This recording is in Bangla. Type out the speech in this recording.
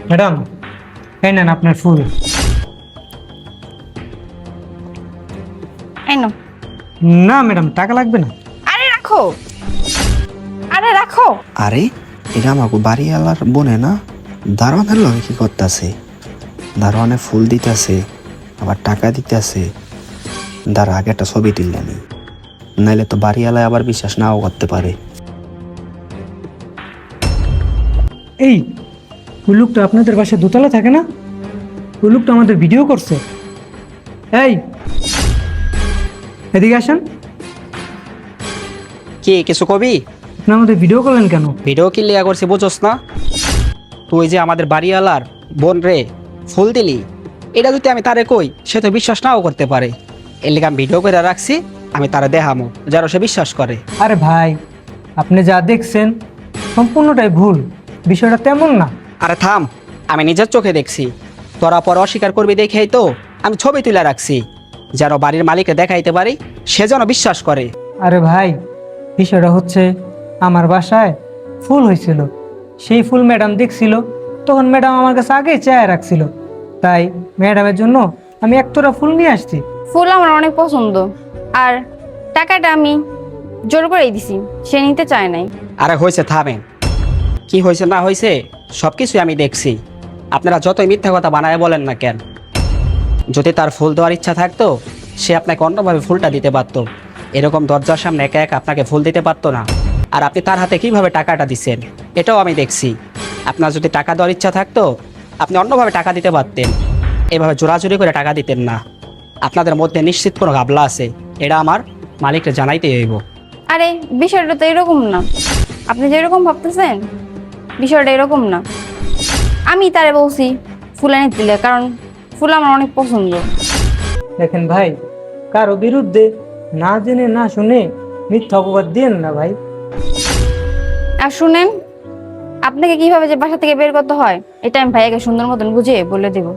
ম্যাডাম, এই নেন আপনার ফুল। এই নাও। না ম্যাডাম, টাকা লাগবে না। আরে রাখো, আরে রাখো। আরে এটা আমাকে বাড়িওয়ালার বনে না? দারোয়ানের লগে কি করতেছে? দারোয়ানে ফুল দিতেছে, আবার টাকা দিতেছে। দাঁড়া, আগে একটা ছবি তুললেনি, নাইলে তো বাড়িওয়ালায় আবার বিশ্বাস নাও করতে পারে। এই ওই লোকটা আপনাদের বাসায় দোতলা থাকে না? ওই লোকটা আমাদের ভিডিও করছে। এই এদিকে আসেন। কি কিছু কবি? আপনি আমাদের ভিডিও করলেন কেন? ভিডিও কি লিয়া করছি বুঝোস না? তুই যে আমাদের বাড়িওয়ালার বোন রে ফুল দিলি, এটা যদি আমি তারে কই সে তো বিশ্বাস নাও করতে পারে। এর লিগে আমি ভিডিও করে রাখছি, আমি তারা দেখামো যেন সে বিশ্বাস করে। আরে ভাই, আপনি যা দেখছেন সম্পূর্ণটাই ভুল, বিষয়টা তেমন না। আরে থাম, আমি নিজের চোখে দেখছি। তোরা পর অস্বীকার করবি দেখেই তো আমি ছবি তুলে রাখছি, যেন বাড়ির মালিককে দেখাইতে পারি, সে যেন বিশ্বাস করে। আরে ভাই, বিষয়টা হচ্ছে আমার বাসায় ফুল হয়েছিল, সেই ফুল ম্যাডাম দেখছিল, তখন ম্যাডাম আমার কাছে আগেই চেয়ে রাখছিল, তাই ম্যাডামের জন্য আমি একতরা ফুল নিয়ে আসছি। ফুল আমার অনেক পছন্দ, আর টাকাটা আমি জোর করেই দিছি, সে নিতে চায় নাই। আরে হয়েছে, থামেন। কি হয়েছে না হয়েছে সব কিছুই আমি দেখছি। আপনারা যতই মিথ্যা কথা বানায় বলেন না কেন, যদি তার ফুল দেওয়ার ইচ্ছা থাকতো সে আপনাকে অন্যভাবে ফুলটা দিতে পারতো। এরকম দরজার সামনে একা একা আপনাকে ফুল দিতে পারতো না। আর আপনি তার হাতে কিভাবে টাকাটা দিচ্ছেন এটাও আমি দেখছি। আপনার যদি টাকা দেওয়ার ইচ্ছা থাকতো আপনি অন্যভাবে টাকা দিতে পারতেন, এভাবে জোরাজুরি করে টাকা দিতেন না। আপনাদের মধ্যে নিশ্চিত কোনো ঘাবলা আছে, এটা আমার মালিককে জানাইতে হইব। আরে বিষয়টা তো এরকম না, আপনি যেরকম ভাবতেছেন বিষয়টা এরকম না। আমি তারে বলছি ফুল এনে দিলে, কারণ ফুল আমার অনেক পছন্দ। দেখেন ভাই, কারো বিরুদ্ধে না জেনে না শুনে মিথ্যা অপবাদ দিয়েন না ভাই। আর শুনেন, আপনাকে কিভাবে যে বাসা থেকে বের করতে হয় এটা আমি ভাইয়াকে সুন্দর মতন বুঝিয়ে বলে দেবো।